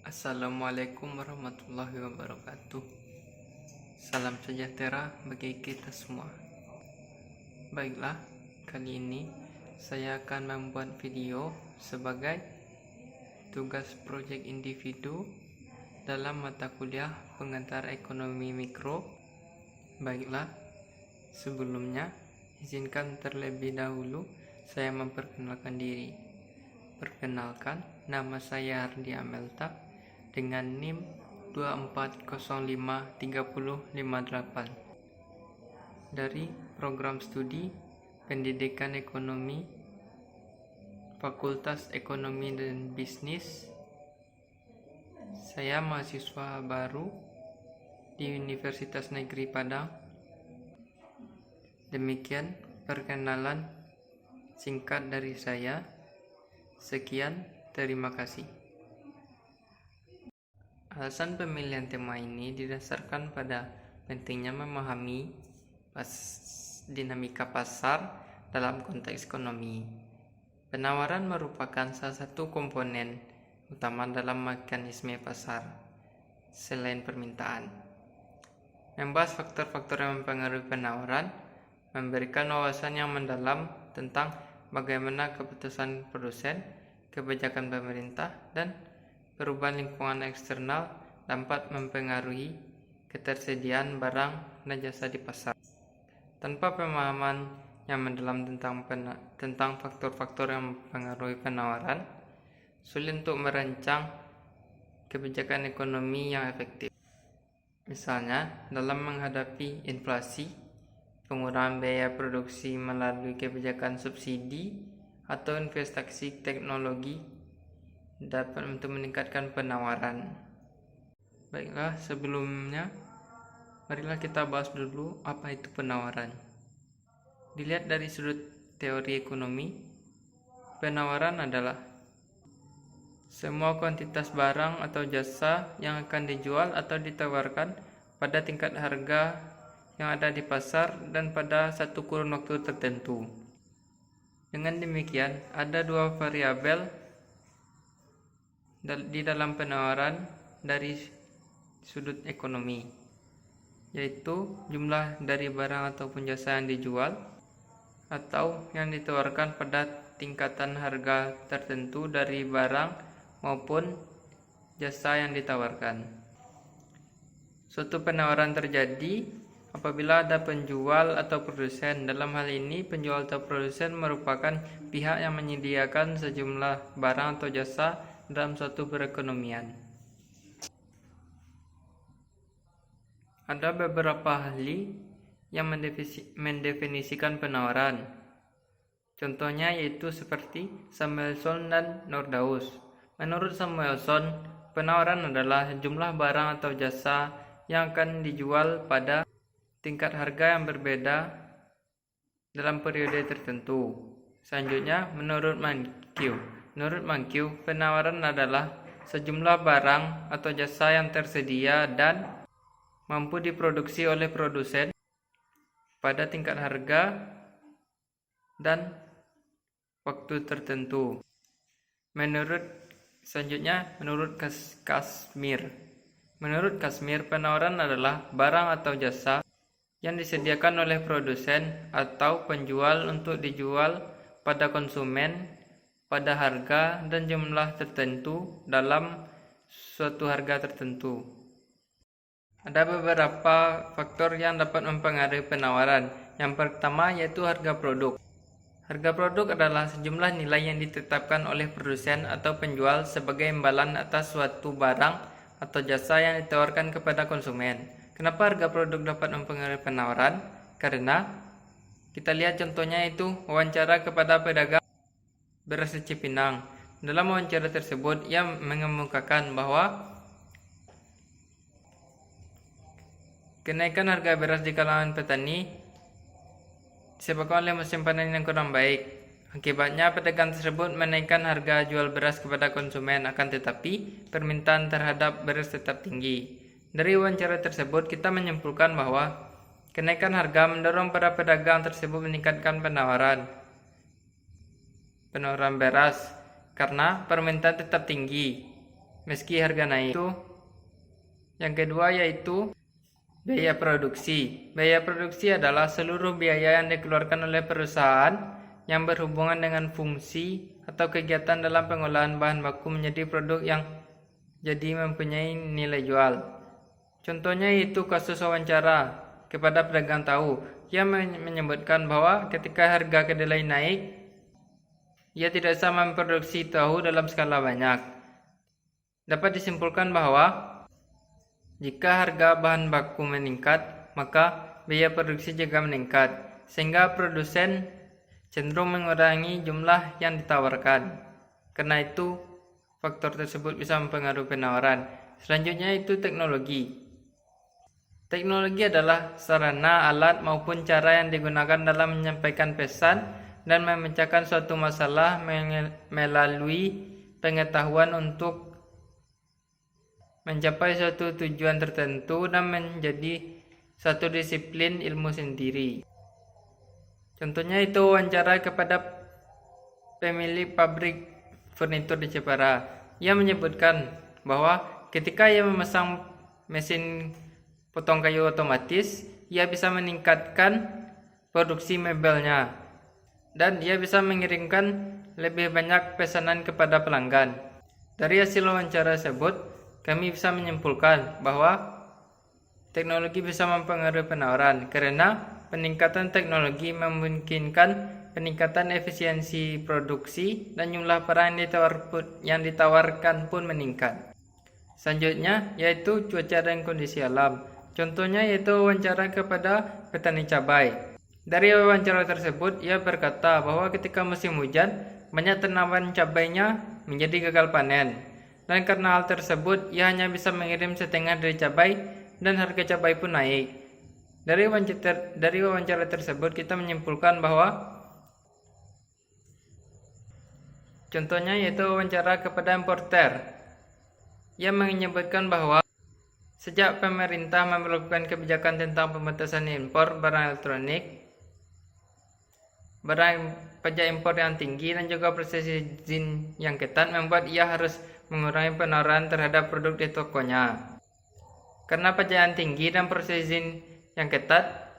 Assalamualaikum warahmatullahi wabarakatuh. Salam sejahtera bagi kita semua. Baiklah, kali ini saya akan membuat video sebagai tugas proyek individu dalam mata kuliah pengantar ekonomi mikro. Baiklah, sebelumnya izinkan terlebih dahulu saya memperkenalkan diri. Perkenalkan, nama saya Hardi Amelta dengan NIM 24053058 dari program studi Pendidikan Ekonomi Fakultas Ekonomi dan Bisnis. Saya mahasiswa baru di Universitas Negeri Padang. Demikian perkenalan singkat dari saya. Sekian, terima kasih. Alasan pemilihan tema ini didasarkan pada pentingnya memahami dinamika pasar dalam konteks ekonomi. Penawaran merupakan salah satu komponen utama dalam mekanisme pasar, selain permintaan. Membahas faktor-faktor yang mempengaruhi penawaran, memberikan wawasan yang mendalam tentang bagaimana keputusan produsen, kebijakan pemerintah, dan perubahan lingkungan eksternal dapat mempengaruhi ketersediaan barang dan jasa di pasar. Tanpa pemahaman yang mendalam tentang faktor-faktor yang mempengaruhi penawaran, sulit untuk merancang kebijakan ekonomi yang efektif. Misalnya, dalam menghadapi inflasi, pengurangan biaya produksi melalui kebijakan subsidi atau investasi teknologi dapat untuk meningkatkan penawaran. Baiklah, sebelumnya marilah kita bahas dulu apa itu penawaran. Dilihat dari sudut teori ekonomi, penawaran adalah semua kuantitas barang atau jasa yang akan dijual atau ditawarkan pada tingkat harga yang ada di pasar dan pada satu kurun waktu tertentu. Dengan demikian, ada dua variabel di dalam penawaran dari sudut ekonomi, yaitu jumlah dari barang ataupun jasa yang dijual atau yang ditawarkan pada tingkatan harga tertentu dari barang maupun jasa yang ditawarkan. Suatu penawaran terjadi apabila ada penjual atau produsen. Dalam hal ini, penjual atau produsen merupakan pihak yang menyediakan sejumlah barang atau jasa dalam suatu perekonomian. Ada beberapa ahli yang mendefinisikan penawaran. Contohnya yaitu seperti Samuelson dan Nordhaus. Menurut Samuelson, penawaran adalah jumlah barang atau jasa yang akan dijual pada tingkat harga yang berbeda dalam periode tertentu. Selanjutnya, menurut Mankiw, penawaran adalah sejumlah barang atau jasa yang tersedia dan mampu diproduksi oleh produsen pada tingkat harga dan waktu tertentu. Menurut Kazmir, penawaran adalah barang atau jasa yang disediakan oleh produsen atau penjual untuk dijual pada konsumen pada harga dan jumlah tertentu dalam suatu harga tertentu. Ada beberapa faktor yang dapat mempengaruhi penawaran. Yang pertama yaitu harga produk. Harga produk adalah sejumlah nilai yang ditetapkan oleh produsen atau penjual sebagai imbalan atas suatu barang atau jasa yang ditawarkan kepada konsumen. Kenapa harga produk dapat mempengaruhi penawaran? Karena kita lihat contohnya itu wawancara kepada pedagang beras di Cipinang. Dalam wawancara tersebut, ia mengemukakan bahwa kenaikan harga beras di kalangan petani disebabkan oleh musim panen yang kurang baik. Akibatnya, pedagang tersebut menaikkan harga jual beras kepada konsumen, akan tetapi permintaan terhadap beras tetap tinggi. Dari wawancara tersebut, kita menyimpulkan bahwa kenaikan harga mendorong para pedagang tersebut meningkatkan penawaran beras karena permintaan tetap tinggi. meski harga naik. Yang kedua yaitu biaya produksi. Biaya produksi adalah seluruh biaya yang dikeluarkan oleh perusahaan yang berhubungan dengan fungsi atau kegiatan dalam pengolahan bahan baku menjadi produk yang jadi mempunyai nilai jual. Contohnya yaitu kasus wawancara kepada pedagang tahu. Ia menyebutkan bahwa ketika harga kedelai naik, ia tidak bisa memproduksi tahu dalam skala banyak. Dapat disimpulkan bahwa jika harga bahan baku meningkat, maka biaya produksi juga meningkat, sehingga produsen cenderung mengurangi jumlah yang ditawarkan. Karena itu, faktor tersebut bisa mempengaruhi penawaran. Selanjutnya itu teknologi. Teknologi adalah sarana, alat, maupun cara yang digunakan dalam menyampaikan pesan dan memecahkan suatu masalah melalui pengetahuan untuk mencapai suatu tujuan tertentu dan menjadi satu disiplin ilmu sendiri. Contohnya itu wawancara kepada pemilik pabrik furnitur di Jepara. Ia menyebutkan bahwa ketika ia memasang mesin potong kayu otomatis, ia bisa meningkatkan produksi mebelnya dan ia bisa mengirimkan lebih banyak pesanan kepada pelanggan. Dari hasil wawancara tersebut, kami bisa menyimpulkan bahwa teknologi bisa mempengaruhi penawaran karena peningkatan teknologi memungkinkan peningkatan efisiensi produksi dan jumlah barang yang ditawarkan pun meningkat. Selanjutnya yaitu cuaca dan kondisi alam. Contohnya yaitu wawancara kepada petani cabai. Dari wawancara tersebut, ia berkata bahwa ketika musim hujan, banyak tanaman cabainya menjadi gagal panen. Dan karena hal tersebut, ia hanya bisa mengirim setengah dari cabai dan harga cabai pun naik. Dari wawancara tersebut, kita menyimpulkan bahwa contohnya yaitu wawancara kepada importer. Ia menyebutkan bahwa sejak pemerintah memperlakukan kebijakan tentang pembatasan impor barang elektronik, pajak impor yang tinggi dan juga proses izin yang ketat membuat ia harus mengurangi penawaran terhadap produk di tokonya. Karena pajak yang tinggi dan proses izin yang ketat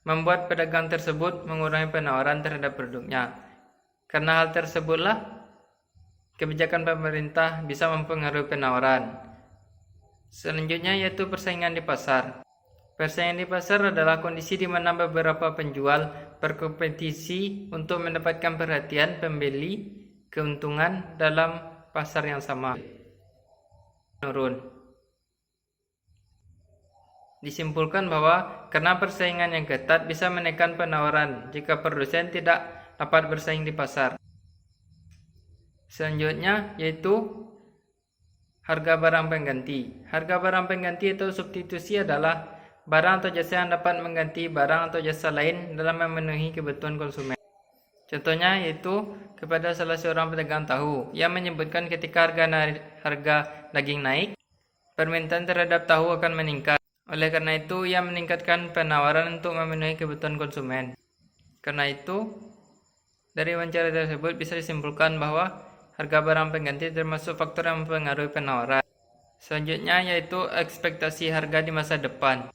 membuat pedagang tersebut mengurangi penawaran terhadap produknya. Karena hal tersebutlah kebijakan pemerintah bisa mempengaruhi penawaran. Selanjutnya yaitu persaingan di pasar. Persaingan di pasar adalah kondisi di mana beberapa penjual berkompetisi untuk mendapatkan perhatian pembeli, keuntungan dalam pasar yang sama. Menurun. Disimpulkan bahwa karena persaingan yang ketat bisa menekan penawaran jika produsen tidak dapat bersaing di pasar. Selanjutnya yaitu harga barang pengganti. Harga barang pengganti atau substitusi adalah barang atau jasa yang dapat mengganti barang atau jasa lain dalam memenuhi kebutuhan konsumen. Contohnya yaitu kepada salah seorang pedagang tahu. Ia menyebutkan ketika harga daging naik, permintaan terhadap tahu akan meningkat. Oleh karena itu, ia meningkatkan penawaran untuk memenuhi kebutuhan konsumen. Karena itu, dari wawancara tersebut bisa disimpulkan bahwa harga barang pengganti termasuk faktor yang mempengaruhi penawaran. Selanjutnya yaitu ekspektasi harga di masa depan.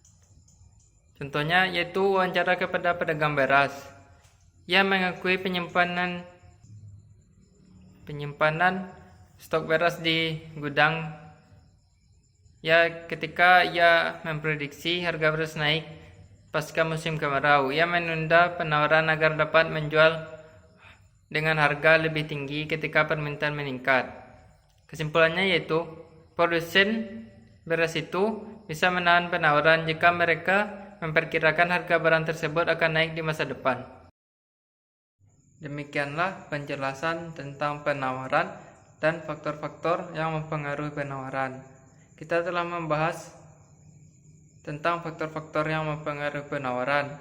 Contohnya yaitu wawancara kepada pedagang beras. Ia mengakui penyimpanan stok beras di gudang. Ketika ia memprediksi harga beras naik pasca musim kemarau, ia menunda penawaran agar dapat menjual dengan harga lebih tinggi ketika permintaan meningkat. Kesimpulannya yaitu produsen beras itu bisa menahan penawaran jika mereka memperkirakan harga barang tersebut akan naik di masa depan. Demikianlah penjelasan tentang penawaran dan faktor-faktor yang mempengaruhi penawaran. Kita telah membahas tentang faktor-faktor yang mempengaruhi penawaran,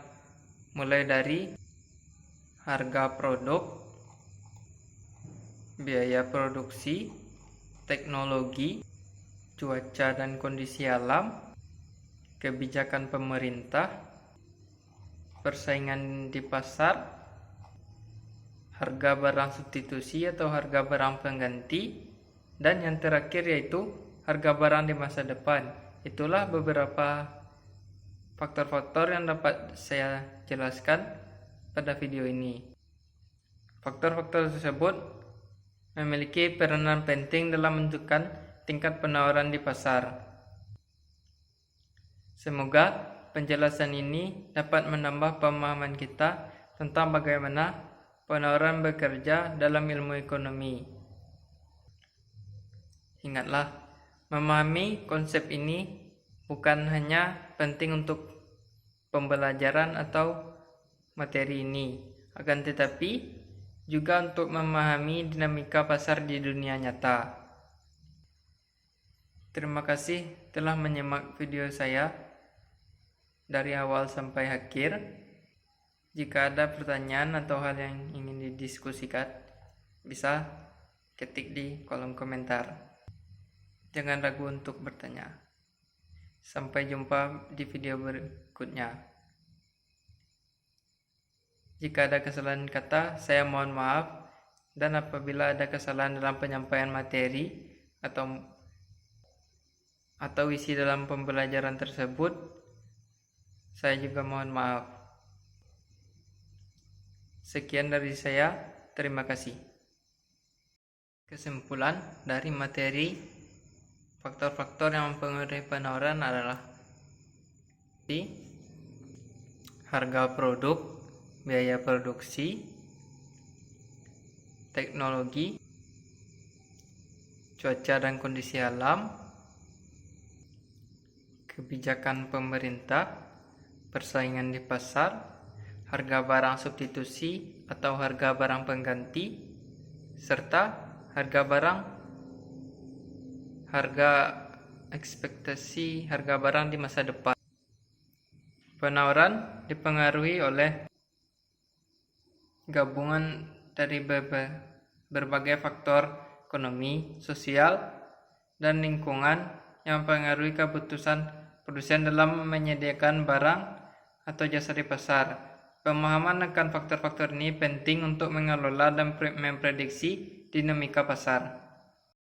mulai dari harga produk, biaya produksi, teknologi, cuaca dan kondisi alam, kebijakan pemerintah, persaingan di pasar, harga barang substitusi atau harga barang pengganti, Dan yang terakhir yaitu harga barang di masa depan. Itulah beberapa faktor-faktor yang dapat saya jelaskan pada video ini. Faktor-faktor tersebut memiliki peranan penting dalam menentukan tingkat penawaran di pasar. Semoga penjelasan ini dapat menambah pemahaman kita tentang bagaimana penawaran bekerja dalam ilmu ekonomi. Ingatlah, memahami konsep ini bukan hanya penting untuk pembelajaran atau materi ini, akan tetapi juga untuk memahami dinamika pasar di dunia nyata. Terima kasih telah menyimak video saya dari awal sampai akhir. Jika ada pertanyaan atau hal yang ingin didiskusikan, bisa ketik di kolom komentar. Jangan ragu untuk bertanya. Sampai jumpa di video berikutnya. Jika ada kesalahan kata, saya mohon maaf, dan apabila ada kesalahan dalam penyampaian materi atau isi dalam pembelajaran tersebut, saya juga mohon maaf. Sekian dari saya, terima kasih. Kesimpulan dari materi faktor-faktor yang mempengaruhi penawaran adalah harga produk, biaya produksi, teknologi, cuaca dan kondisi alam, kebijakan pemerintah, persaingan di pasar, harga barang substitusi atau harga barang pengganti, serta harga ekspektasi harga barang di masa depan. Penawaran dipengaruhi oleh gabungan dari berbagai faktor ekonomi, sosial, dan lingkungan yang mempengaruhi keputusan produsen dalam menyediakan barang atau jasa di pasar. Pemahaman akan faktor-faktor ini penting untuk mengelola dan memprediksi dinamika pasar.